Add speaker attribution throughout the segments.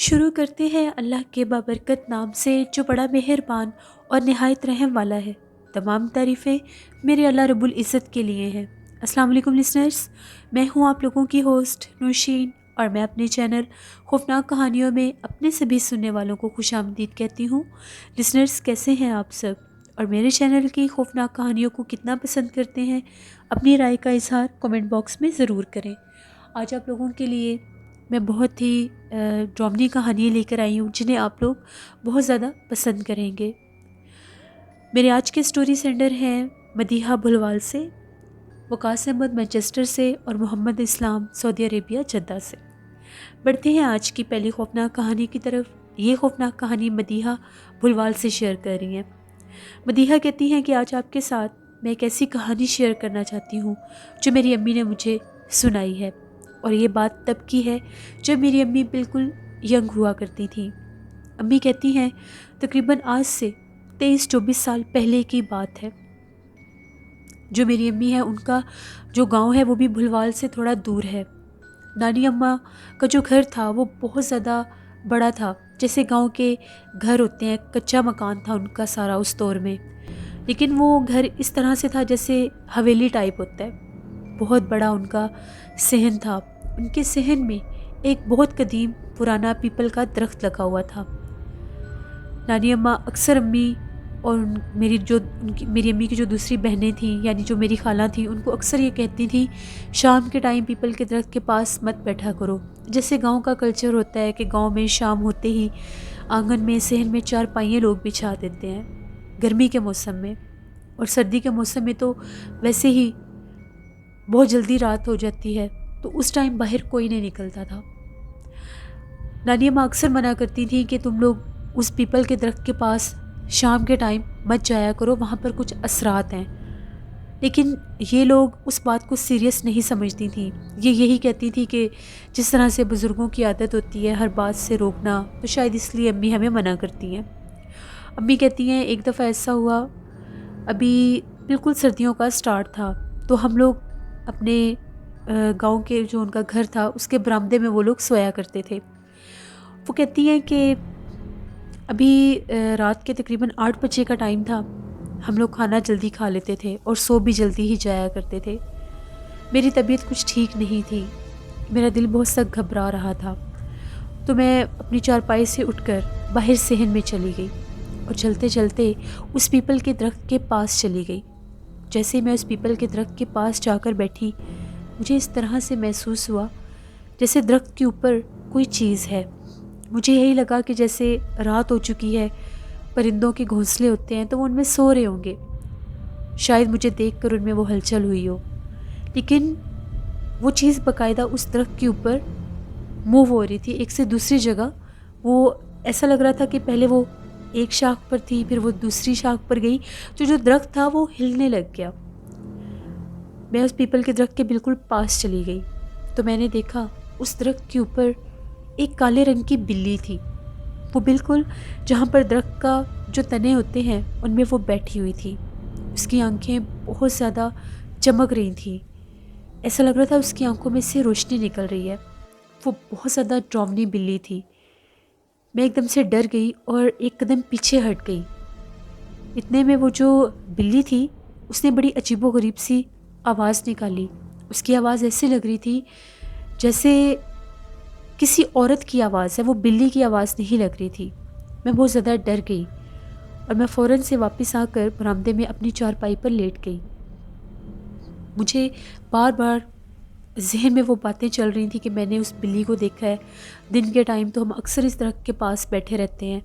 Speaker 1: شروع کرتے ہیں اللہ کے بابرکت نام سے جو بڑا مہربان اور نہایت رحم والا ہے۔ تمام تعریفیں میرے اللہ رب العزت کے لیے ہیں۔ السلام علیکم لسنرز، میں ہوں آپ لوگوں کی ہوسٹ نوشین، اور میں اپنے چینل خوفناک کہانیوں میں اپنے سبھی سننے والوں کو خوش آمدید کہتی ہوں۔ لسنرز، کیسے ہیں آپ سب، اور میرے چینل کی خوفناک کہانیوں کو کتنا پسند کرتے ہیں؟ اپنی رائے کا اظہار کمنٹ باکس میں ضرور کریں۔ آج آپ لوگوں کے لیے میں بہت ہی ڈرامنی کہانیاں لے کر آئی ہوں جنہیں آپ لوگ بہت زیادہ پسند کریں گے۔ میرے آج کے سٹوری سینڈر ہیں مدیحہ بھلوال سے، وقاص احمد مانچسٹر سے، اور محمد اسلام سعودی عربیہ جدہ سے۔ بڑھتے ہیں آج کی پہلی خوفناک کہانی کی طرف۔ یہ خوفناک کہانی مدیحہ بھلوال سے شیئر کر رہی ہیں۔ مدیحہ کہتی ہیں کہ آج آپ کے ساتھ میں ایک ایسی کہانی شیئر کرنا چاہتی ہوں جو میری امی نے مجھے سنائی ہے، اور یہ بات تب کی ہے جب میری امی بالکل ینگ ہوا کرتی تھیں۔ امی کہتی ہیں تقریباً آج سے 23-24 سال پہلے کی بات ہے۔ جو میری امی ہے ان کا جو گاؤں ہے وہ بھی بھلوال سے تھوڑا دور ہے۔ نانی اماں کا جو گھر تھا وہ بہت زیادہ بڑا تھا، جیسے گاؤں کے گھر ہوتے ہیں، کچا مکان تھا ان کا سارا اس دور میں، لیکن وہ گھر اس طرح سے تھا جیسے حویلی ٹائپ ہوتا ہے۔ بہت بڑا ان کا صحن تھا۔ ان کے صحن میں ایک بہت قدیم پرانا پیپل کا درخت لگا ہوا تھا۔ نانی اماں اکثر امی اور میری امی کی جو دوسری بہنیں تھیں، یعنی جو میری خالہ تھیں، ان کو اکثر یہ کہتی تھیں شام کے ٹائم پیپل کے درخت کے پاس مت بیٹھا کرو۔ جیسے گاؤں کا کلچر ہوتا ہے کہ گاؤں میں شام ہوتے ہی آنگن میں صحن میں چارپائیاں لوگ بچھا دیتے ہیں گرمی کے موسم میں، اور سردی کے موسم میں تو ویسے ہی بہت جلدی رات ہو جاتی ہے، تو اس ٹائم باہر کوئی نہیں نکلتا تھا۔ نانی اماں اکثر منع کرتی تھیں کہ تم لوگ اس پیپل کے درخت کے پاس شام کے ٹائم مت جایا کرو، وہاں پر کچھ اثرات ہیں۔ لیکن یہ لوگ اس بات کو سیریس نہیں سمجھتی تھیں۔ یہ یہی کہتی تھی کہ جس طرح سے بزرگوں کی عادت ہوتی ہے ہر بات سے روکنا، تو شاید اس لیے امی ہمیں منع کرتی ہیں۔ امی کہتی ہیں ایک دفعہ ایسا ہوا، ابھی بالکل سردیوں کا سٹارٹ تھا، تو ہم لوگ اپنے گاؤں کے جو ان کا گھر تھا اس کے برآمدے میں وہ لوگ سویا کرتے تھے۔ وہ کہتی ہیں کہ ابھی رات کے تقریباً 8 بجے کا ٹائم تھا۔ ہم لوگ کھانا جلدی کھا لیتے تھے اور سو بھی جلدی ہی جایا کرتے تھے۔ میری طبیعت کچھ ٹھیک نہیں تھی، میرا دل بہت سخت گھبرا رہا تھا، تو میں اپنی چارپائی سے اٹھ کر باہر صحن میں چلی گئی اور چلتے چلتے اس پیپل کے درخت کے پاس چلی گئی۔ جیسے میں اس پیپل کے درخت کے پاس جا کر بیٹھی، مجھے اس طرح سے محسوس ہوا جیسے درخت کے اوپر کوئی چیز ہے۔ مجھے یہی لگا کہ جیسے رات ہو چکی ہے، پرندوں کے گھونسلے ہوتے ہیں تو وہ ان میں سو رہے ہوں گے، شاید مجھے دیکھ کر ان میں وہ ہلچل ہوئی ہو، لیکن وہ چیز باقاعدہ اس درخت کے اوپر موو ہو رہی تھی ایک سے دوسری جگہ۔ وہ ایسا لگ رہا تھا کہ پہلے وہ ایک شاخ پر تھی، پھر وہ دوسری شاخ پر گئی، تو جو درخت تھا وہ ہلنے لگ گیا۔ میں اس پیپل کے درخت کے بالکل پاس چلی گئی تو میں نے دیکھا اس درخت کے اوپر ایک کالے رنگ کی بلی تھی۔ وہ بالکل جہاں پر درخت کا جو تنے ہوتے ہیں ان میں وہ بیٹھی ہوئی تھی۔ اس کی آنکھیں بہت زیادہ چمک رہی تھیں، ایسا لگ رہا تھا اس کی آنکھوں میں سے روشنی نکل رہی ہے۔ وہ بہت زیادہ ڈراؤنی بلی تھی۔ میں ایک دم سے ڈر گئی اور ایک قدم پیچھے ہٹ گئی۔ اتنے میں وہ جو بلی تھی اس نے بڑی عجیب و غریب سی آواز نکالی۔ اس کی آواز ایسی لگ رہی تھی جیسے کسی عورت کی آواز ہے، وہ بلی کی آواز نہیں لگ رہی تھی۔ میں بہت زیادہ ڈر گئی اور میں فوراً سے واپس آ کر برآمدے میں اپنی چارپائی پر لیٹ گئی۔ مجھے بار بار ذہن میں وہ باتیں چل رہی تھیں کہ میں نے اس بلی کو دیکھا ہے۔ دن کے ٹائم تو ہم اکثر اس درخت کے پاس بیٹھے رہتے ہیں،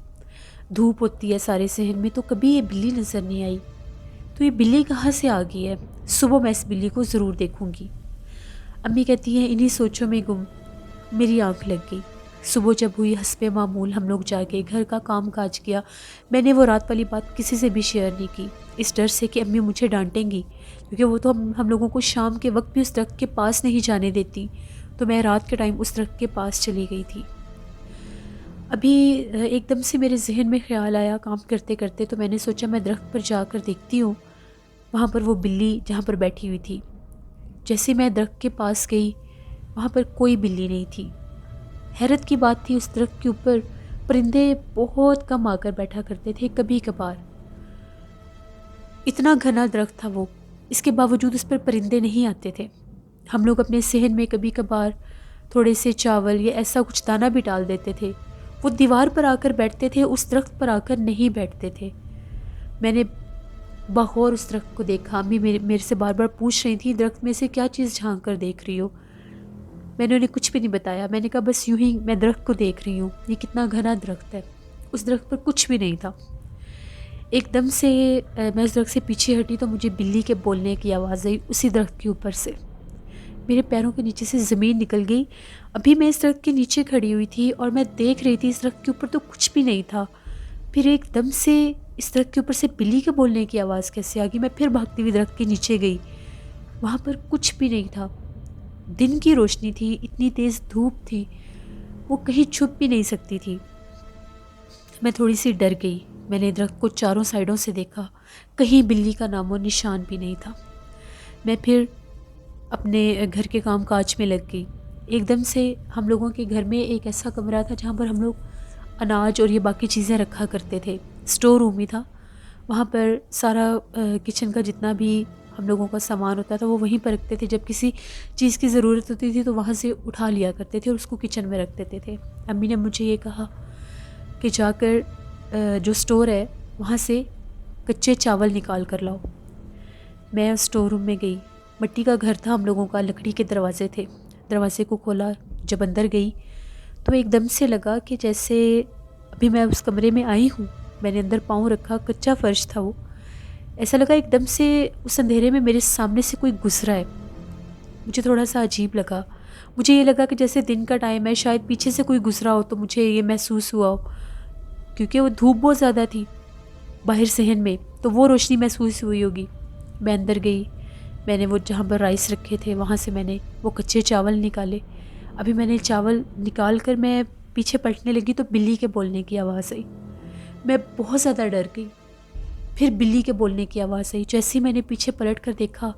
Speaker 1: دھوپ ہوتی ہے سارے صحن میں، تو کبھی یہ بلی نظر نہیں آئی، تو یہ بلی کہاں سے آ گئی ہے؟ صبح میں اس بلی کو ضرور دیکھوں گی۔ امی کہتی ہیں انہی سوچوں میں گم میری آنکھ لگ گئی۔ صبح جب ہوئی حسب معمول ہم لوگ جاگے، گھر کا کام کاج کیا۔ میں نے وہ رات والی بات کسی سے بھی شیئر نہیں کی، اس ڈر سے کہ امی مجھے ڈانٹیں گی، کیونکہ وہ تو ہم لوگوں کو شام کے وقت بھی اس درخت کے پاس نہیں جانے دیتی۔ تو میں رات کے ٹائم اس درخت کے پاس چلی گئی تھی۔ ابھی ایک دم سے میرے ذہن میں خیال آیا کام کرتے کرتے، تو میں نے سوچا میں درخت پر جا کر دیکھتی ہوں وہاں پر وہ بلی جہاں پر بیٹھی ہوئی تھی۔ جیسے میں درخت کے پاس گئی، وہاں پر کوئی بلی نہیں تھی۔ حیرت کی بات تھی، اس درخت کے اوپر پرندے بہت کم آ کر بیٹھا کرتے تھے، کبھی کبھار۔ اتنا گھنا درخت تھا وہ، اس کے باوجود اس پر پرندے نہیں آتے تھے۔ ہم لوگ اپنے صحن میں کبھی کبھار تھوڑے سے چاول یا ایسا کچھ دانہ بھی ڈال دیتے تھے، وہ دیوار پر آ کر بیٹھتے تھے، اس درخت پر آ کر نہیں بیٹھتے تھے۔ میں نے بغور اس درخت کو دیکھا۔ امی میرے سے بار بار پوچھ رہی تھی درخت میں سے کیا چیز جھانک کر دیکھ رہی ہو۔ میں نے انہیں کچھ بھی نہیں بتایا، میں نے کہا بس یوں ہی میں درخت کو دیکھ رہی ہوں، یہ کتنا گھنا درخت ہے۔ اس درخت پر کچھ بھی نہیں تھا۔ ایک دم سے میں اس درخت سے پیچھے ہٹی تو مجھے بلی کے بولنے کی آواز آئی اسی درخت کے اوپر سے۔ میرے پیروں کے نیچے سے زمین نکل گئی۔ ابھی میں اس درخت کے نیچے کھڑی ہوئی تھی اور میں دیکھ رہی تھی اس درخت کے اوپر تو کچھ بھی نہیں تھا۔ پھر ایک دم سے اس درخت کے اوپر سے بلی کے بولنے کی آواز کیسے آ گئی؟ میں پھر بھاگتی ہوئی درخت کے نیچے گئی، وہاں پر کچھ بھی نہیں تھا۔ دن کی روشنی تھی، اتنی تیز دھوپ تھی، وہ کہیں چھپ بھی نہیں سکتی تھی۔ میں تھوڑی سی ڈر گئی۔ میں نے درخت کو چاروں سائڈوں سے دیکھا، کہیں بلی کا نام و نشان بھی نہیں تھا۔ میں پھر اپنے گھر کے کام کاج میں لگ گئی۔ ایک دم سے ہم لوگوں کے گھر میں ایک ایسا کمرہ تھا جہاں پر ہم لوگ اناج اور یہ باقی چیزیں رکھا کرتے تھے، اسٹور روم ہی تھا۔ وہاں پر سارا کچن کا جتنا بھی ہم لوگوں کا سامان ہوتا تھا وہ وہیں پر رکھتے تھے۔ جب کسی چیز کی ضرورت ہوتی تھی تو وہاں سے اٹھا لیا کرتے تھے اور اس کو کچن میں رکھ دیتے تھے۔ امی نے مجھے یہ کہا کہ جا کر جو اسٹور ہے وہاں سے کچے چاول نکال کر لاؤ۔ میں اسٹور روم میں گئی، مٹی کا گھر تھا ہم لوگوں کا، لکڑی کے دروازے تھے۔ دروازے کو کھولا، جب اندر گئی تو ایک دم سے لگا کہ جیسے ابھی میں اس کمرے میں آئی ہوں۔ میں نے اندر پاؤں رکھا، کچا فرش تھا وہ، ایسا لگا ایک دم سے اس اندھیرے میں میرے سامنے سے کوئی گزرا ہے۔ مجھے تھوڑا سا عجیب لگا، مجھے یہ لگا کہ جیسے دن کا ٹائم ہے، شاید پیچھے سے کوئی گزرا ہو تو مجھے یہ محسوس ہوا ہو، کیونکہ وہ دھوپ بہت زیادہ تھی باہر صحن میں، تو وہ روشنی محسوس ہوئی ہوگی۔ میں اندر گئی، میں نے وہ جہاں پر رائس رکھے تھے وہاں سے میں نے وہ کچے چاول نکالے۔ ابھی میں نے چاول نکال کر میں پیچھے پلٹنے لگی تو بلی کے بولنے کی آواز آئی۔ میں بہت زیادہ ڈر گئی۔ پھر بلی کے بولنے کی آواز آئی، جیسے ہی میں نے پیچھے پلٹ کر دیکھا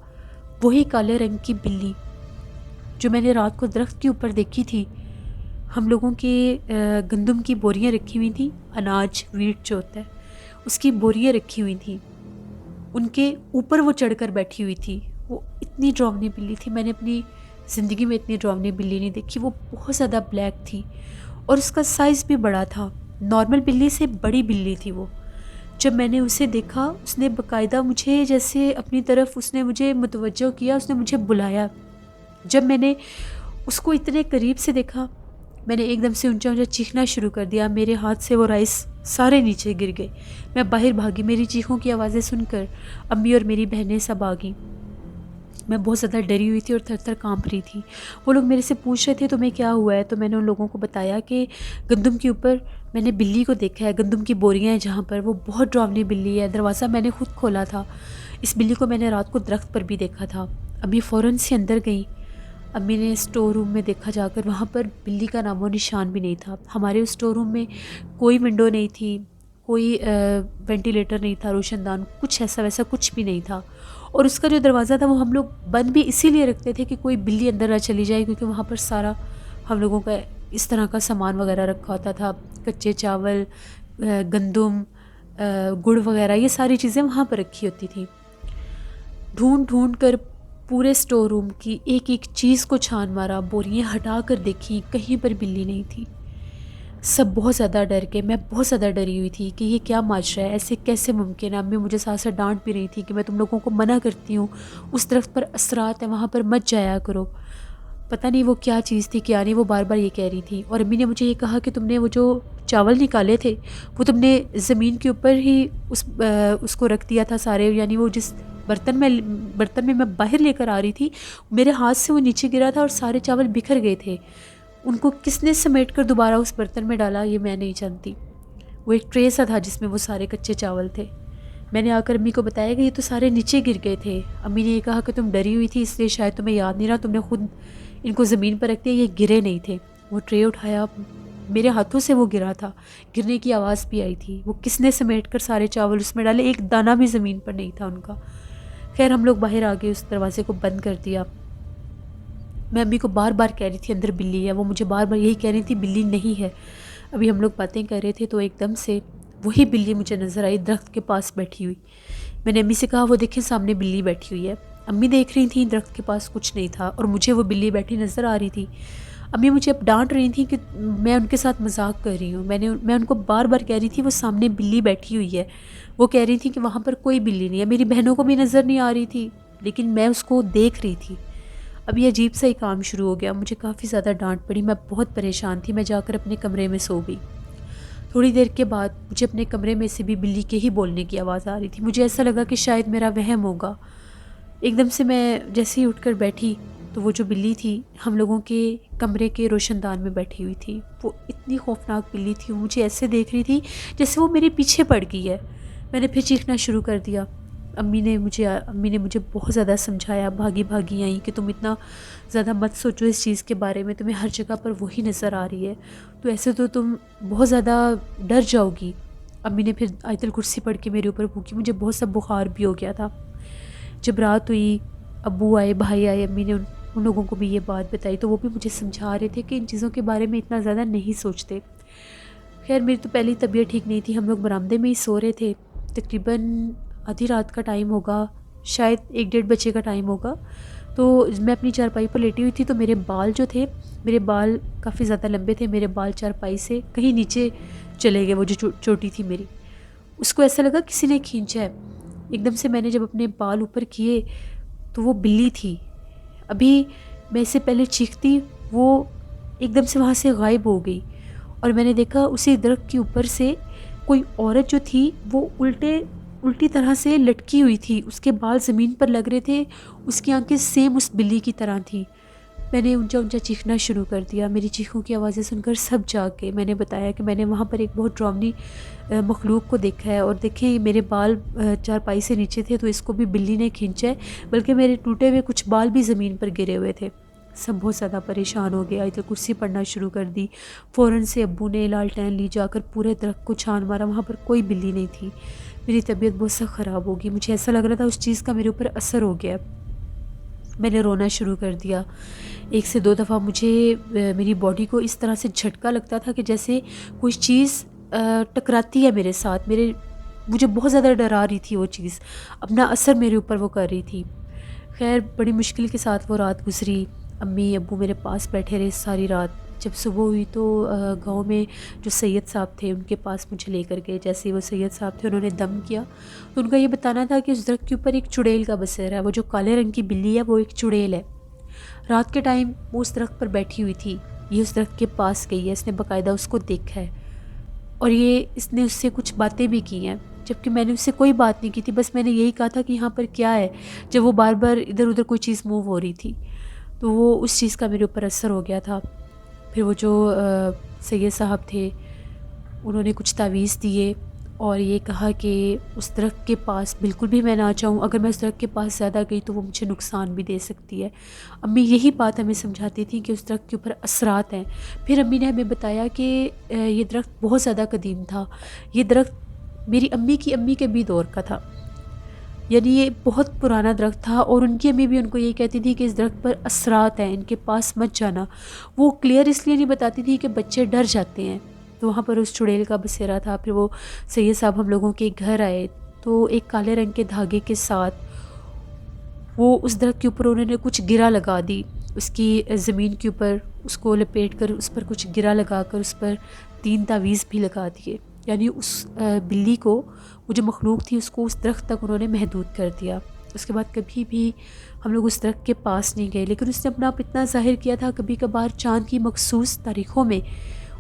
Speaker 1: وہی کالے رنگ کی بلی جو میں نے رات کو درخت کے اوپر دیکھی تھی۔ ہم لوگوں کے گندم کی بوریاں رکھی ہوئی تھیں، اناج ویٹ جو ہوتا ہے اس کی بوریاں رکھی ہوئی تھیں، ان کے اوپر وہ چڑھ کر بیٹھی ہوئی تھی۔ وہ اتنی ڈراؤنی بلی تھی، میں نے اپنی زندگی میں اتنی ڈراؤنی بلی نہیں دیکھی۔ وہ بہت زیادہ بلیک تھی اور اس کا سائز بھی بڑا تھا، نارمل بلی سے بڑی بلی تھی وہ۔ جب میں نے اسے دیکھا، اس نے باقاعدہ مجھے جیسے اپنی طرف اس نے مجھے متوجہ کیا، اس نے مجھے بلایا۔ جب میں نے اس کو اتنے قریب سے دیکھا، میں نے ایک دم سے اونچا اونچا چیخنا شروع کر دیا۔ میرے ہاتھ سے وہ رائس سارے نیچے گر گئے۔ میں باہر بھاگی، میری چیخوں کی آوازیں سن کر امی اور میری بہنیں سب آ گئیں۔ میں بہت زیادہ ڈری ہوئی تھی اور تھر تھر کانپ رہی تھی۔ وہ لوگ میرے سے پوچھ رہے تھے تمہیں کیا ہوا ہے، تو میں نے ان لوگوں کو بتایا کہ گندم کے اوپر میں نے بلی کو دیکھا ہے، گندم کی بوریاں ہیں جہاں پر، وہ بہت ڈراؤنی بلی ہے۔ دروازہ میں نے خود کھولا تھا، اس بلی کو میں نے رات کو درخت پر بھی دیکھا تھا۔ امی فوراً سے اندر گئیں۔ امی نے اسٹور روم میں دیکھا جا کر، وہاں پر بلی کا نام و نشان بھی نہیں تھا۔ ہمارے اسٹور روم میں کوئی ونڈو نہیں تھی، کوئی وینٹیلیٹر نہیں تھا، روشن دان، کچھ ایسا ویسا کچھ بھی نہیں تھا۔ اور اس کا جو دروازہ تھا وہ ہم لوگ بند بھی اسی لیے رکھتے تھے کہ کوئی بلی اندر نہ چلی جائے، کیونکہ وہاں پر سارا ہم لوگوں کا اس طرح کا سامان وغیرہ رکھا ہوتا تھا، کچے چاول، گندم، گڑ وغیرہ، یہ ساری چیزیں وہاں پر رکھی ہوتی تھیں۔ ڈھونڈ ڈھونڈ کر پورے اسٹور روم کی ایک ایک چیز کو چھان مارا، بوریاں ہٹا کر دیکھی، کہیں پر بلی نہیں تھی۔ سب بہت زیادہ ڈر گئے، میں بہت زیادہ ڈری ہوئی تھی کہ یہ کیا ماجرا ہے، ایسے کیسے ممکن ہے۔ امی مجھے ساتھ ساتھ ڈانٹ بھی رہی تھی کہ میں تم لوگوں کو منع کرتی ہوں، اس درخت پر اثرات ہیں، وہاں پر مت جایا کرو۔ پتہ نہیں وہ کیا چیز تھی کیا نہیں، وہ بار بار یہ کہہ رہی تھی۔ اور امی نے مجھے یہ کہا کہ تم نے وہ جو چاول نکالے تھے وہ تم نے زمین کے اوپر ہی اس کو رکھ دیا تھا سارے، یعنی وہ جس برتن میں میں باہر لے کر آ رہی تھی، میرے ہاتھ سے وہ نیچے گرا تھا اور سارے چاول بکھر گئے تھے۔ ان کو کس نے سمیٹ کر دوبارہ اس برتن میں ڈالا یہ میں نہیں جانتی۔ وہ ایک ٹرے سا تھا جس میں وہ سارے کچے چاول تھے۔ میں نے آ کر امی کو بتایا کہ یہ تو سارے نیچے گر گئے تھے۔ امی نے یہ کہا کہ تم ڈری ہوئی تھی اس لیے شاید تمہیں یاد نہیں رہا، تم نے خود ان کو زمین پر رکھ دیا، یہ گرے نہیں تھے۔ وہ ٹرے اٹھایا، میرے ہاتھوں سے وہ گرا تھا، گرنے کی آواز بھی آئی تھی۔ وہ کس نے سمیٹ کر سارے چاول اس میں ڈالے، ایک دانہ بھی زمین پر نہیں تھا ان کا۔ خیر ہم لوگ باہر آ گئے، اس دروازے کو بند کر دیا۔ میں امی کو بار بار کہہ رہی تھی اندر بلی ہے، وہ مجھے بار بار یہی کہہ رہی تھی بلی نہیں ہے۔ ابھی ہم لوگ باتیں کر رہے تھے تو ایک دم سے وہی بلی مجھے نظر آئی درخت کے پاس بیٹھی ہوئی۔ میں نے امی سے کہا وہ دیکھیں سامنے بلی بیٹھی ہوئی ہے۔ امی دیکھ رہی تھیں درخت کے پاس کچھ نہیں تھا اور مجھے وہ بلی بیٹھی نظر آ رہی تھی۔ امی مجھے اب ڈانٹ رہی تھیں کہ میں ان کے ساتھ مذاق کر رہی ہوں۔ میں ان کو بار بار کہہ رہی تھی وہ سامنے بلی بیٹھی ہوئی ہے۔ وہ کہہ رہی تھی کہ وہاں پر کوئی بلی نہیں ہے، میری بہنوں کو بھی نظر نہیں آ رہی تھی لیکن میں اس کو دیکھ رہی تھی۔ اب یہ عجیب سا ہی کام شروع ہو گیا، مجھے کافی زیادہ ڈانٹ پڑی، میں بہت پریشان تھی۔ میں جا کر اپنے کمرے میں سو گئی۔ تھوڑی دیر کے بعد مجھے اپنے کمرے میں سے بھی بلی کے ہی بولنے کی آواز آ رہی تھی۔ مجھے ایسا لگا کہ شاید میرا وہم ہوگا۔ ایک دم سے میں جیسے ہی اٹھ کر بیٹھی تو وہ جو بلی تھی ہم لوگوں کے کمرے کے روشن دان میں بیٹھی ہوئی تھی۔ وہ اتنی خوفناک بلی تھی، وہ مجھے ایسے دیکھ رہی تھی جیسے وہ میرے پیچھے پڑ گئی ہے۔ میں نے پھر چیخنا شروع کر دیا۔ امی نے مجھے بہت زیادہ سمجھایا، بھاگی بھاگی آئیں کہ تم اتنا زیادہ مت سوچو اس چیز کے بارے میں، تمہیں ہر جگہ پر وہی نظر آ رہی ہے تو ایسے تو تم بہت زیادہ ڈر جاؤ گی۔ امی نے پھر آیت الکرسی پڑھ کے میرے اوپر پھونکی، مجھے بہت سا بخار بھی ہو گیا تھا۔ جب رات ہوئی ابو آئے، بھائی آئے، امی نے ان لوگوں کو بھی یہ بات بتائی تو وہ بھی مجھے سمجھا رہے تھے کہ ان چیزوں کے بارے میں اتنا زیادہ نہیں سوچتے۔ خیر میری تو پہلی طبیعت ٹھیک نہیں تھی، ہم لوگ برآمدے میں ہی سو رہے تھے، تقریباً آدھی رات کا ٹائم ہوگا، شاید 1-1:30 بجے کا ٹائم ہوگا۔ تو میں اپنی چارپائی پر لیٹی ہوئی تھی تو میرے بال جو تھے، میرے بال کافی زیادہ لمبے تھے، میرے بال چارپائی سے کہیں نیچے چلے گئے، وہ جو چوٹی تھی میری، اس کو ایسا لگا کسی نے کھینچا ہے۔ ایک دم سے میں نے جب اپنے بال اوپر کیے تو وہ بلی تھی۔ ابھی میں اس سے پہلے چیختی وہ ایک دم سے وہاں سے غائب ہو گئی اور میں نے دیکھا اسی درخت کے اوپر سے کوئی عورت جو تھی وہ الٹی طرح سے لٹکی ہوئی تھی، اس کے بال زمین پر لگ رہے تھے، اس کی آنکھیں سیم اس بلی کی طرح تھیں۔ میں نے اونچا اونچا چیخنا شروع کر دیا، میری چیخوں کی آوازیں سن کر سب جاگ گئے۔ میں نے بتایا کہ میں نے وہاں پر ایک بہت ڈراؤنی مخلوق کو دیکھا ہے اور دیکھیں میرے بال چارپائی سے نیچے تھے تو اس کو بھی بلی نے کھینچا ہے، بلکہ میرے ٹوٹے ہوئے کچھ بال بھی زمین پر گرے ہوئے تھے۔ سب بہت زیادہ پریشان ہو گئے، آیت الکرسی پڑھنا شروع کر دی۔ فوراً سے ابو نے لالٹین لی، جا کر پورے درخت کو چھان مارا، وہاں پر کوئی بلی نہیں تھی۔ میری طبیعت بہت سخت خراب ہو گئی، مجھے ایسا لگ رہا تھا اس چیز کا میرے اوپر اثر ہو گیا۔ میں نے رونا شروع کر دیا۔ 1 سے 2 دفعہ مجھے میری باڈی کو اس طرح سے جھٹکا لگتا تھا کہ جیسے کوئی چیز ٹکراتی ہے میرے ساتھ، مجھے بہت زیادہ ڈرا رہی تھی وہ چیز، اپنا اثر میرے اوپر وہ کر رہی تھی۔ خیر بڑی مشکل کے ساتھ وہ رات گزری، امی ابو میرے پاس بیٹھے رہے ساری رات۔ جب صبح ہوئی تو گاؤں میں جو سید صاحب تھے ان کے پاس مجھے لے کر گئے۔ جیسے ہی وہ سید صاحب تھے انہوں نے دم کیا تو ان کا یہ بتانا تھا کہ اس درخت کے اوپر ایک چڑیل کا بسیرا ہے، وہ جو کالے رنگ کی بلی ہے وہ ایک چڑیل ہے۔ رات کے ٹائم وہ اس درخت پر بیٹھی ہوئی تھی، یہ اس درخت کے پاس گئی ہے، اس نے باقاعدہ اس کو دیکھا ہے اور اس نے اس سے کچھ باتیں بھی کی ہیں، جبکہ میں نے اس سے کوئی بات نہیں کی تھی، بس میں نے یہی کہا تھا کہ یہاں پر کیا ہے، جب وہ بار بار ادھر ادھر کوئی چیز موو ہو رہی تھی تو وہ اس چیز کا میرے اوپر اثر ہو گیا تھا۔ پھر وہ جو سید صاحب تھے انہوں نے کچھ تعویذ دیے اور یہ کہا کہ اس درخت کے پاس بالکل بھی میں نہ جاؤں، اگر میں اس درخت کے پاس زیادہ گئی تو وہ مجھے نقصان بھی دے سکتی ہے۔ امی یہی بات ہمیں سمجھاتی تھیں کہ اس درخت کے اوپر اثرات ہیں۔ پھر امی نے ہمیں بتایا کہ یہ درخت بہت زیادہ قدیم تھا، یہ درخت میری امی کی امی کے بھی دور کا تھا، یعنی یہ بہت پرانا درخت تھا، اور ان کی امی بھی ان کو یہ کہتی تھی کہ اس درخت پر اثرات ہیں، ان کے پاس مت جانا۔ وہ کلیئر اس لیے نہیں بتاتی تھی کہ بچے ڈر جاتے ہیں۔ تو وہاں پر اس چڑیل کا بسیرا تھا۔ پھر وہ سید صاحب ہم لوگوں کے گھر آئے تو ایک کالے رنگ کے دھاگے کے ساتھ وہ اس درخت کے اوپر انہوں نے کچھ گرہ لگا دی، اس کی زمین کے اوپر اس کو لپیٹ کر اس پر کچھ گرہ لگا کر اس پر 3 تعویذ بھی لگا دیے، یعنی اس بلی کو، وہ جو مخلوق تھی، اس کو اس درخت تک انہوں نے محدود کر دیا۔ اس کے بعد کبھی بھی ہم لوگ اس درخت کے پاس نہیں گئے، لیکن اس نے اپنا آپ اتنا ظاہر کیا تھا، کبھی کبھار چاند کی مخصوص تاریخوں میں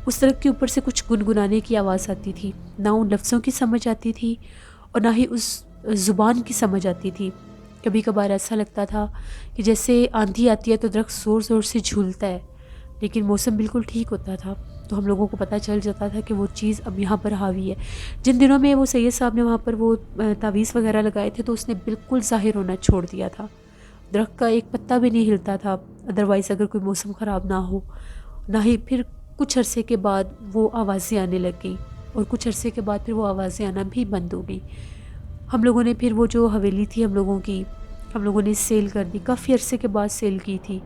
Speaker 1: اس درخت کے اوپر سے کچھ گنگنانے کی آواز آتی تھی، نہ ان لفظوں کی سمجھ آتی تھی اور نہ ہی اس زبان کی سمجھ آتی تھی۔ کبھی کبھار ایسا لگتا تھا کہ جیسے آندھی آتی ہے تو درخت زور زور سے جھولتا ہے، لیکن موسم بالکل ٹھیک ہوتا تھا تو ہم لوگوں کو پتہ چل جاتا تھا کہ وہ چیز اب یہاں پر حاوی ہے۔ جن دنوں میں وہ سید صاحب نے وہاں پر وہ تعویذ وغیرہ لگائے تھے تو اس نے بالکل ظاہر ہونا چھوڑ دیا تھا، درخت کا ایک پتا بھی نہیں ہلتا تھا، ادروائز اگر کوئی موسم خراب نہ ہو، نہ ہی پھر کچھ عرصے کے بعد وہ آوازیں آنے لگ گئیں، اور کچھ عرصے کے بعد پھر وہ آوازیں آنا بھی بند ہو گئیں۔ ہم لوگوں نے پھر وہ جو حویلی تھی ہم لوگوں نے سیل کر دی، کافی عرصے کے بعد سیل کی تھی۔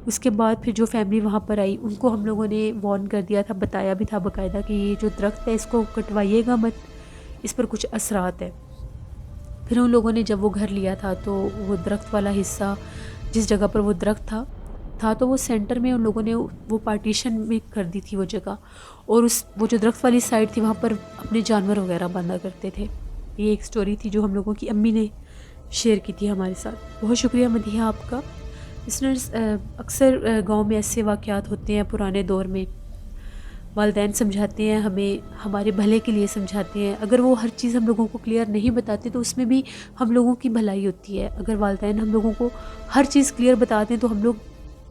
Speaker 1: اس کے بعد پھر جو فیملی وہاں پر آئی ان کو ہم لوگوں نے وارن کر دیا تھا، بتایا بھی تھا باقاعدہ کہ یہ جو درخت ہے اس کو کٹوائیے گا مت، اس پر کچھ اثرات ہے۔ پھر ان لوگوں نے جب وہ گھر لیا تھا تو وہ درخت والا حصہ جس جگہ پر وہ درخت تھا تو وہ سینٹر میں ان لوگوں نے وہ پارٹیشن میں کر دی تھی وہ جگہ، اور وہ جو درخت والی سائڈ تھی وہاں پر اپنے جانور وغیرہ باندھا کرتے تھے۔ یہ ایک سٹوری تھی جو ہم لوگوں کی امی نے شیئر کی تھی ہمارے ساتھ۔ بہت شکریہ مدیحہ آپ کا۔ لسنرز، اکثر گاؤں میں ایسے واقعات ہوتے ہیں پرانے دور میں، والدین سمجھاتے ہیں ہمیں، ہمارے بھلے کے لیے سمجھاتے ہیں، اگر وہ ہر چیز ہم لوگوں کو کلیئر نہیں بتاتے تو اس میں بھی ہم لوگوں کی بھلائی ہوتی ہے۔ اگر والدین ہم لوگوں کو ہر چیز کلیئر بتا دیں تو ہم لوگ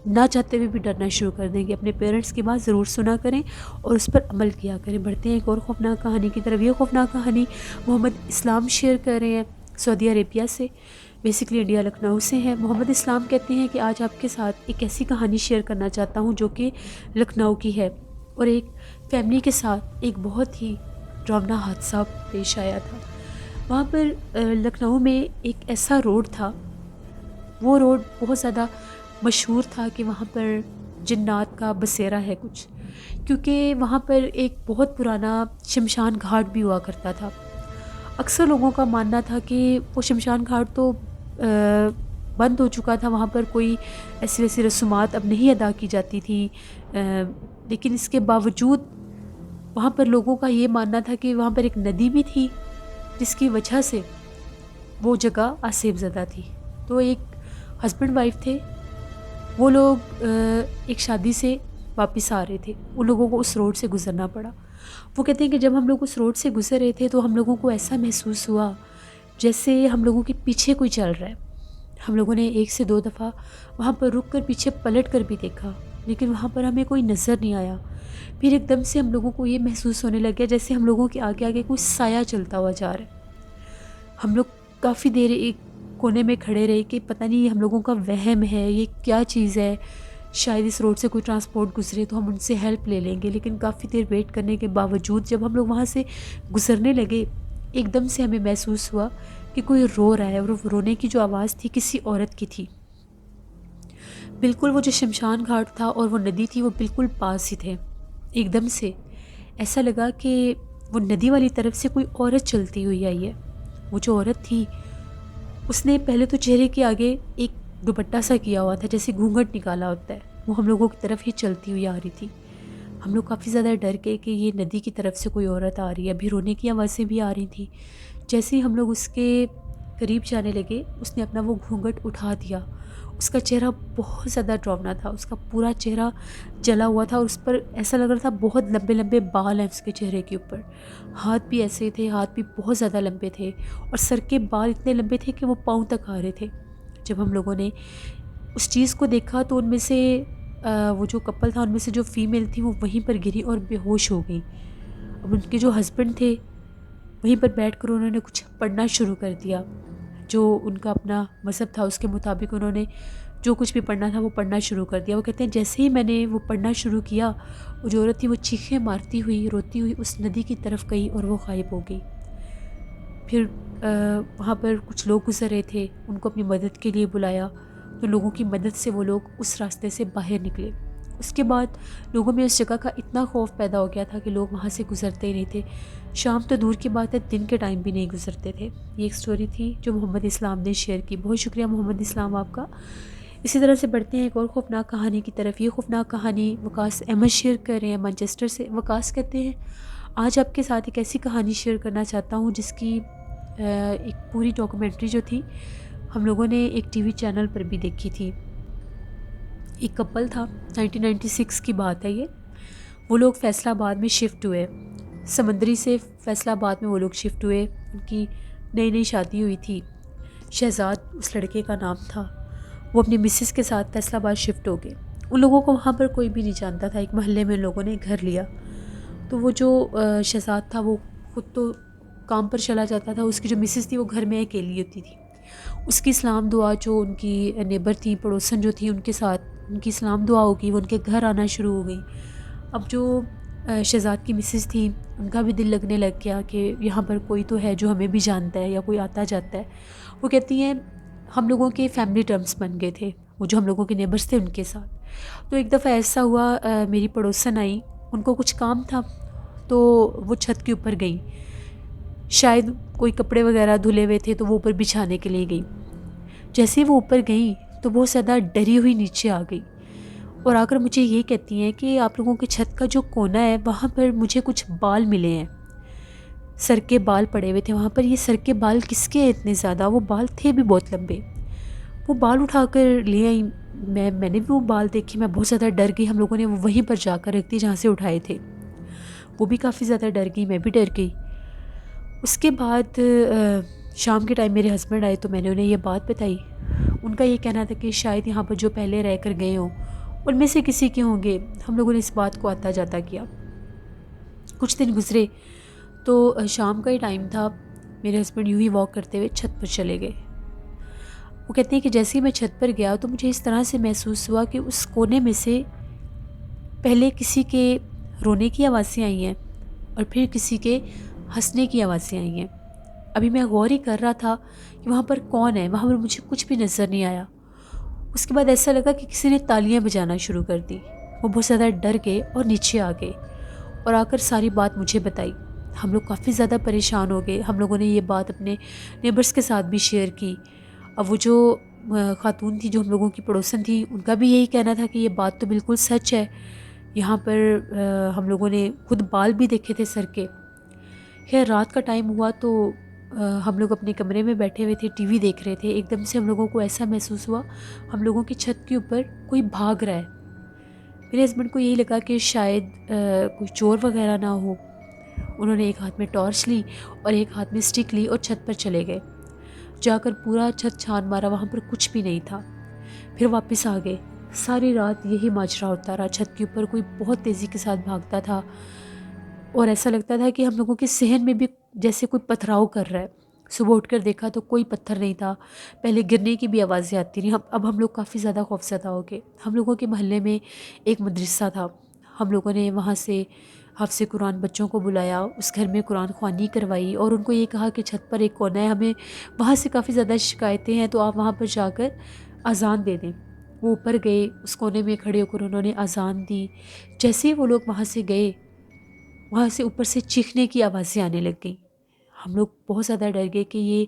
Speaker 1: نہ چاہتے ہوئے بھی ڈرنا شروع کر دیں گے۔ اپنے پیرنٹس کی بات ضرور سنا کریں اور اس پر عمل کیا کریں۔ بڑھتے ہیں ایک اور خوفناک کہانی کی طرف۔ یہ خوفناک کہانی محمد اسلام شیئر کر رہے ہیں سعودی عربیہ سے، بیسکلی انڈیا لکھنؤ سے ہیں۔ محمد اسلام کہتے ہیں کہ آج آپ کے ساتھ ایک ایسی کہانی شیئر کرنا چاہتا ہوں جو کہ لکھنؤ کی ہے، اور ایک فیملی کے ساتھ ایک بہت ہی ڈراؤنا حادثہ پیش آیا تھا۔ وہاں پر لکھنؤ میں ایک ایسا روڈ تھا، وہ روڈ بہت زیادہ مشہور تھا کہ وہاں پر جنات کا بسیرا ہے کچھ، کیونکہ وہاں پر ایک بہت پرانا شمشان گھاٹ بھی ہوا کرتا تھا۔ اکثر لوگوں کا ماننا تھا کہ وہ شمشان گھاٹ تو بند ہو چکا تھا، وہاں پر کوئی ایسی ویسی رسومات اب نہیں ادا کی جاتی تھی، لیکن اس کے باوجود وہاں پر لوگوں کا یہ ماننا تھا کہ وہاں پر ایک ندی بھی تھی جس کی وجہ سے وہ جگہ آسیب زدہ تھی۔ تو ایک ہسبینڈ وائف تھے، وہ لوگ ایک شادی سے واپس آ رہے تھے، ان لوگوں کو اس روڈ سے گزرنا پڑا۔ وہ کہتے ہیں کہ جب ہم لوگ اس روڈ سے گزر رہے تھے تو ہم لوگوں کو ایسا محسوس ہوا جیسے ہم لوگوں کے پیچھے کوئی چل رہا ہے۔ ہم لوگوں نے 1 سے 2 دفعہ وہاں پر رک کر پیچھے پلٹ کر بھی دیکھا، لیکن وہاں پر ہمیں کوئی نظر نہیں آیا۔ پھر ایک دم سے ہم لوگوں کو یہ محسوس ہونے لگ گیا جیسے ہم لوگوں کے آگے آگے کوئی سایہ چلتا ہوا جا رہا ہے۔ ہم لوگ کافی دیر ایک کونے میں کھڑے رہے کہ پتہ نہیں ہم لوگوں کا وہم ہے، یہ کیا چیز ہے، شاید اس روڈ سے کوئی ٹرانسپورٹ گزرے تو ہم ان سے ہیلپ لے لیں گے۔ لیکن کافی دیر ویٹ کرنے کے باوجود جب ہم لوگ وہاں سے گزرنے لگے، ایک دم سے ہمیں محسوس ہوا کہ کوئی رو رہا ہے، اور وہ رونے کی جو آواز تھی کسی عورت کی تھی۔ بالکل وہ جو شمشان گھاٹ تھا اور وہ ندی تھی وہ بالکل پاس ہی تھے۔ ایک دم سے ایسا لگا کہ وہ ندی والی طرف سے کوئی عورت چلتی ہوئی آئی ہے۔ وہ جو عورت تھی اس نے پہلے تو چہرے کے آگے ایک دوپٹہ سا کیا ہوا تھا، جیسے گھونگھٹ نکالا ہوتا ہے، وہ ہم لوگوں کی طرف ہی چلتی ہوئی آ رہی تھی۔ ہم لوگ کافی زیادہ ڈر گئے کہ یہ ندی کی طرف سے کوئی عورت آ رہی ہے۔ ابھی رونے کی آوازیں بھی آ رہی تھیں۔ جیسے ہی ہم لوگ اس کے قریب جانے لگے اس نے اپنا وہ گھونگھٹ اٹھا دیا۔ اس کا چہرہ بہت زیادہ ڈراؤنا تھا، اس کا پورا چہرہ جلا ہوا تھا، اور اس پر ایسا لگ رہا تھا بہت لمبے لمبے بال ہیں اس کے چہرے کے اوپر۔ ہاتھ بھی ایسے تھے، ہاتھ بھی بہت زیادہ لمبے تھے، اور سر کے بال اتنے لمبے تھے کہ وہ پاؤں تک آ رہے تھے۔ جب ہم لوگوں نے اس چیز کو دیکھا تو ان میں سے وہ جو کپل تھا ان میں سے جو فیمیل تھی وہ وہیں پر گری اور بے ہوش ہو گئی۔ اب ان کے جو ہسبینڈ تھے وہیں پر بیٹھ کر انہوں نے کچھ پڑھنا شروع کر دیا، جو ان کا اپنا مذہب تھا اس کے مطابق انہوں نے جو کچھ بھی پڑھنا تھا وہ پڑھنا شروع کر دیا۔ وہ کہتے ہیں جیسے ہی میں نے وہ پڑھنا شروع کیا، وہ جو عورت تھی وہ چیخیں مارتی ہوئی روتی ہوئی اس ندی کی طرف گئی اور وہ غائب ہو گئی۔ پھر وہاں پر کچھ لوگ گزر رہے تھے، ان کو اپنی مدد کے لیے بلایا، تو لوگوں کی مدد سے وہ لوگ اس راستے سے باہر نکلے۔ اس کے بعد لوگوں میں اس جگہ کا اتنا خوف پیدا ہو گیا تھا کہ لوگ وہاں سے گزرتے ہی نہیں تھے۔ شام تو دور کی بات ہے، دن کے ٹائم بھی نہیں گزرتے تھے۔ یہ ایک سٹوری تھی جو محمد اسلام نے شیئر کی۔ بہت شکریہ محمد اسلام آپ کا۔ اسی طرح سے بڑھتے ہیں ایک اور خوفناک کہانی کی طرف۔ یہ خوفناک کہانی وقاص احمد شیئر کر رہے ہیں مانچسٹر سے۔ وقاص کہتے ہیں آج آپ کے ساتھ ایک ایسی کہانی شیئر کرنا چاہتا ہوں جس کی ایک پوری ڈاکومنٹری جو تھی ہم لوگوں نے ایک ٹی وی چینل پر بھی دیکھی تھی۔ ایک کپل تھا، 1996 کی بات ہے یہ۔ وہ لوگ فیصل آباد میں شفٹ ہوئے، سمندری سے فیصل آباد میں وہ لوگ شفٹ ہوئے۔ ان کی نئی نئی شادی ہوئی تھی، شہزاد اس لڑکے کا نام تھا۔ وہ اپنی مسز کے ساتھ فیصل آباد شفٹ ہو گئے۔ ان لوگوں کو وہاں پر کوئی بھی نہیں جانتا تھا، ایک محلے میں ان لوگوں نے گھر لیا۔ تو وہ جو شہزاد تھا وہ خود تو کام پر چلا جاتا تھا، اس کی جو مسز تھی وہ گھر میں اکیلی ہوتی تھی۔ اس کی سلام دعا جو ان کی نیبر تھی، پڑوسن جو تھی، ان کے ساتھ ان کی سلام دعا ہوگی، وہ ان کے گھر آنا شروع ہو گئی۔ اب جو شہزاد کی مسز تھی ان کا بھی دل لگنے لگ گیا کہ یہاں پر کوئی تو ہے جو ہمیں بھی جانتا ہے یا کوئی آتا جاتا ہے۔ وہ کہتی ہیں ہم لوگوں کے فیملی ٹرمز بن گئے تھے، وہ جو ہم لوگوں کے نیبرز تھے ان کے ساتھ۔ تو ایک دفعہ ایسا ہوا، میری پڑوسن آئی، ان کو کچھ کام تھا تو وہ چھت کے اوپر گئیں، شاید کوئی کپڑے وغیرہ دھلے ہوئے تھے تو وہ اوپر بچھانے کے لیے گئیں۔ جیسے ہی وہ اوپر گئیں تو بہت زیادہ ڈری ہوئی نیچے آ گئی اور آ کر مجھے یہ کہتی ہیں کہ آپ لوگوں کے چھت کا جو کونا ہے وہاں پر مجھے کچھ بال ملے ہیں، سر کے بال پڑے ہوئے تھے وہاں پر۔ یہ سر کے بال کس کے اتنے زیادہ؟ وہ بال تھے بھی بہت لمبے۔ وہ بال اٹھا کر لے آئی، میں نے بھی وہ بال دیکھے، میں بہت زیادہ ڈر گئی۔ ہم لوگوں نے وہ وہیں پر جا کر رکھ دی جہاں سے اٹھائے تھے۔ وہ بھی کافی زیادہ ڈر گئی، میں بھی ڈر گئی۔ اس کے بعد شام کے ٹائم میرے ہسبینڈ آئے تو میں نے انہیں یہ بات بتائی۔ ان کا یہ کہنا تھا کہ شاید یہاں پر جو پہلے رہ کر گئے ہوں ان میں سے کسی کے ہوں گے۔ ہم لوگوں نے اس بات کو آتا جاتا کیا۔ کچھ دن گزرے تو شام کا ہی ٹائم تھا، میرے ہسبینڈ یوں ہی واک کرتے ہوئے چھت پر چلے گئے۔ وہ کہتے ہیں کہ جیسے ہی میں چھت پر گیا تو مجھے اس طرح سے محسوس ہوا کہ اس کونے میں سے پہلے کسی کے رونے کی آوازیں آئی ہیں اور پھر کسی کے ہنسنے کی آوازیں آئی ہیں۔ ابھی میں غور ہی کر رہا تھا کہ وہاں پر کون ہے، وہاں پر مجھے کچھ بھی نظر نہیں آیا۔ اس کے بعد ایسا لگا کہ کسی نے تالیاں بجانا شروع کر دی۔ وہ بہت زیادہ ڈر گئے اور نیچے آ گئے اور آ کر ساری بات مجھے بتائی۔ ہم لوگ کافی زیادہ پریشان ہو گئے۔ ہم لوگوں نے یہ بات اپنے نیبرز کے ساتھ بھی شیئر کی۔ اب وہ جو خاتون تھی جو ہم لوگوں کی پڑوسن تھی، ان کا بھی یہی کہنا تھا کہ یہ بات تو بالکل سچ ہے، یہاں پر ہم لوگوں نے خود بال بھی دیکھے تھے سر کے۔ خیر رات کا ٹائم ہوا تو ہم لوگ اپنے کمرے میں بیٹھے ہوئے تھے، ٹی وی دیکھ رہے تھے۔ ایک دم سے ہم لوگوں کو ایسا محسوس ہوا ہم لوگوں کی چھت کے اوپر کوئی بھاگ رہا ہے۔ میرے ہسبینڈ کو یہی لگا کہ شاید کوئی چور وغیرہ نہ ہو۔ انہوں نے ایک ہاتھ میں ٹارچ لی اور ایک ہاتھ میں اسٹک لی اور چھت پر چلے گئے۔ جا کر پورا چھت چھان مارا، وہاں پر کچھ بھی نہیں تھا۔ پھر واپس آ گئے۔ ساری رات یہی ماجرا ہوتا رہا، چھت کے اوپر کوئی بہت تیزی کے ساتھ بھاگتا تھا اور ایسا لگتا تھا کہ ہم لوگوں کے صحن میں بھی جیسے کوئی پتھراؤ کر رہا ہے۔ صبح اٹھ کر دیکھا تو کوئی پتھر نہیں تھا، پہلے گرنے کی بھی آوازیں آتی رہیں۔ اب ہم لوگ کافی زیادہ خوفزدہ ہو گئے۔ ہم لوگوں کے محلے میں ایک مدرسہ تھا، ہم لوگوں نے وہاں سے حافظ قرآن بچوں کو بلایا، اس گھر میں قرآن خوانی کروائی اور ان کو یہ کہا کہ چھت پر ایک کونا ہے، ہمیں وہاں سے کافی زیادہ شکایتیں ہیں تو آپ وہاں پر جا کر اذان دے دیں۔ وہ اوپر گئے، اس کونے میں کھڑے ہو کر انہوں نے اذان دی۔ جیسے ہی وہ لوگ وہاں سے گئے، وہاں سے اوپر سے چیخنے کی آوازیں آنے لگ گئیں۔ ہم لوگ بہت زیادہ ڈر گئے کہ یہ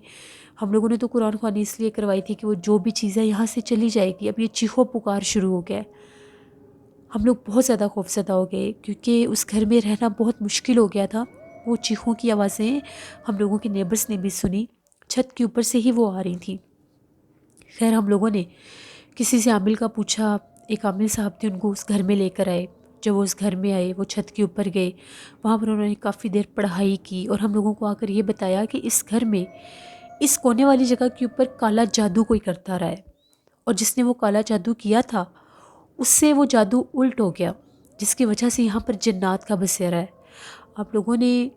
Speaker 1: ہم لوگوں نے تو قرآن خوانی اس لیے کروائی تھی کہ وہ جو بھی چیزیں یہاں سے چلی جائے گی، اب یہ چیخو پکار شروع ہو گیا ہے۔ ہم لوگ بہت زیادہ خوفزدہ ہو گئے کیونکہ اس گھر میں رہنا بہت مشکل ہو گیا تھا۔ وہ چیخوں کی آوازیں ہم لوگوں کے نیبرز نے بھی سنی، چھت کے اوپر سے ہی وہ آ رہی تھیں۔ خیر ہم لوگوں نے کسی سے عامل کا پوچھا، ایک عامل صاحب تھے، ان کو اس گھر میں لے کر آئے۔ جب وہ اس گھر میں آئے، وہ چھت کے اوپر گئے، وہاں پر انہوں نے کافی دیر پڑھائی کی اور ہم لوگوں کو آ کر یہ بتایا کہ اس گھر میں اس کونے والی جگہ کے اوپر کالا جادو کوئی کرتا رہا ہے اور جس نے وہ کالا جادو کیا تھا اس سے وہ جادو الٹ ہو گیا، جس کی وجہ سے یہاں پر جنات کا بسیرا ہے۔ آپ لوگوں نے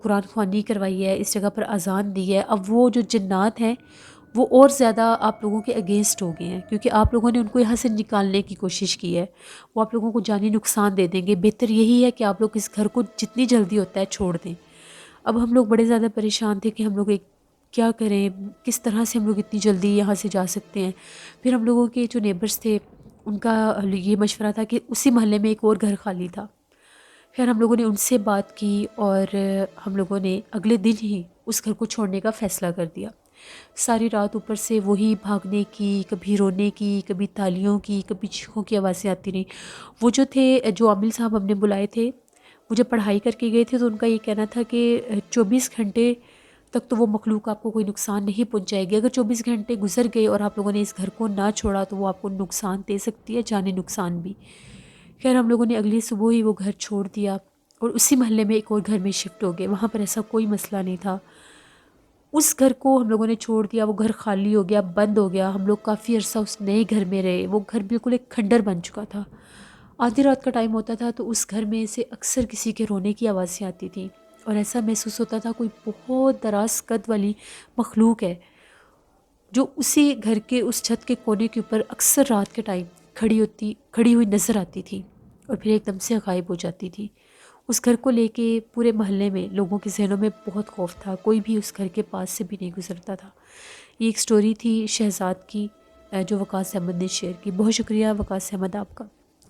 Speaker 1: قرآن خوانی کروائی ہے، اس جگہ پر اذان دی ہے، اب وہ جو جنات ہیں وہ اور زیادہ آپ لوگوں کے اگینسٹ ہو گئے ہیں کیونکہ آپ لوگوں نے ان کو یہاں سے نکالنے کی کوشش کی ہے۔ وہ آپ لوگوں کو جانی نقصان دے دیں گے، بہتر یہی ہے کہ آپ لوگ اس گھر کو جتنی جلدی ہوتا ہے چھوڑ دیں۔ اب ہم لوگ بڑے زیادہ پریشان تھے کہ ہم لوگ کیا کریں، کس طرح سے ہم لوگ اتنی جلدی یہاں سے جا سکتے ہیں۔ پھر ہم لوگوں کے جو نیبرز تھے ان کا یہ مشورہ تھا کہ اسی محلے میں ایک اور گھر خالی تھا۔ خیر ہم لوگوں نے ان سے بات کی اور ہم لوگوں نے اگلے دن ہی اس گھر کو چھوڑنے کا فیصلہ کر دیا۔ ساری رات اوپر سے وہی بھاگنے کی، کبھی رونے کی، کبھی تالیوں کی، کبھی چیخوں کی آوازیں آتی رہیں۔ وہ جو تھے، جو عامل صاحب ہم نے بلائے تھے، وہ جب پڑھائی کر کے گئے تھے تو ان کا یہ کہنا تھا کہ 24 گھنٹے تک تو وہ مخلوق آپ کو کوئی نقصان نہیں پہنچائے گی، اگر 24 گھنٹے گزر گئے اور آپ لوگوں نے اس گھر کو نہ چھوڑا تو وہ آپ کو نقصان دے سکتی ہے، جانی نقصان بھی۔ خیر ہم لوگوں نے اگلی صبح ہی وہ گھر چھوڑ دیا اور اسی محلے میں ایک اور گھر میں شفٹ ہو گئے۔ وہاں پر ایسا کوئی مسئلہ نہیں تھا۔ اس گھر کو ہم لوگوں نے چھوڑ دیا، وہ گھر خالی ہو گیا، بند ہو گیا۔ ہم لوگ کافی عرصہ اس نئے گھر میں رہے۔ وہ گھر بالکل ایک کھنڈر بن چکا تھا۔ آدھی رات کا ٹائم ہوتا تھا تو اس گھر میں سے اکثر کسی کے رونے کی آوازیں آتی تھیں اور ایسا محسوس ہوتا تھا کوئی بہت دراز قد والی مخلوق ہے جو اسی گھر کے اس چھت کے کونے کے اوپر اکثر رات کے ٹائم کھڑی ہوئی نظر آتی تھی اور پھر ایک دم سے غائب ہو جاتی تھی۔ اس گھر کو لے کے پورے محلے میں لوگوں کے ذہنوں میں بہت خوف تھا، کوئی بھی اس گھر کے پاس سے بھی نہیں گزرتا تھا۔ یہ ایک سٹوری تھی شہزاد کی جو وقاص احمد نے شیئر کی. بہت شکریہ وقاص احمد آپ کا.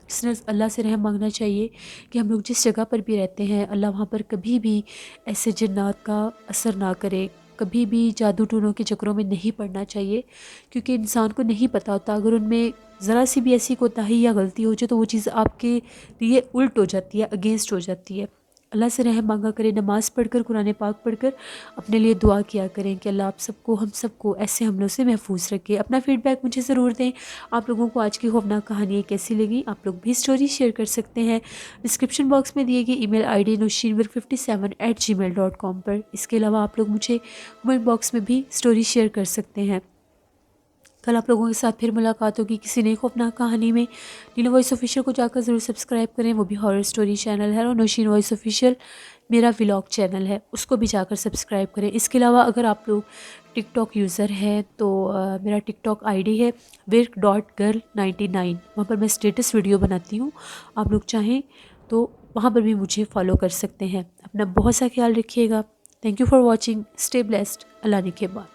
Speaker 1: لسنرز، اللہ سے رحم مانگنا چاہیے کہ ہم لوگ جس جگہ پر بھی رہتے ہیں اللہ وہاں پر کبھی بھی ایسے جنات کا اثر نہ کرے، کبھی بھی جادو ٹونوں کے چکروں میں نہیں پڑنا چاہیے، کیونکہ انسان کو نہیں پتہ ہوتا اگر ان میں ذرا سی بھی ایسی کوتاہی یا غلطی ہو جائے تو وہ چیز آپ کے لیے الٹ ہو جاتی ہے، اگینسٹ ہو جاتی ہے. اللہ سے رحم مانگا کریں، نماز پڑھ کر قرآن پاک پڑھ کر اپنے لیے دعا کیا کریں کہ اللہ آپ سب کو، ہم سب کو ایسے حملوں سے محفوظ رکھے. اپنا فیڈ بیک مجھے ضرور دیں. آپ لوگوں کو آج کی خوفناک کہانیاں کیسی لگیں؟ آپ لوگ بھی سٹوری شیئر کر سکتے ہیں ڈسکرپشن باکس میں دیے گئے ای میل آئی ڈی nushinwar57@gmail.com پر. اس کے علاوہ آپ لوگ مجھے کمنٹ باکس میں بھی سٹوری شیئر کر سکتے ہیں. کل آپ لوگوں کے ساتھ پھر ملاقات ہوگی کسی نئی خوفناک کہانی میں. نیلو وائس آفیشیل کو جا کر ضرور سبسکرائب کریں، وہ بھی ہارر سٹوری چینل ہے، اور نوشین وائس آفیشیل میرا ولاگ چینل ہے، اس کو بھی جا کر سبسکرائب کریں. اس کے علاوہ اگر آپ لوگ ٹک ٹاک یوزر ہیں تو میرا ٹک ٹاک آئی ڈی ہے wirk.girl99. وہاں پر میں اسٹیٹس ویڈیو بناتی ہوں، آپ لوگ چاہیں تو وہاں پر بھی مجھے فالو کر سکتے ہیں. اپنا بہت سا خیال رکھیے گا. Thank you for watching. Stay blessed. Allah نگہبان.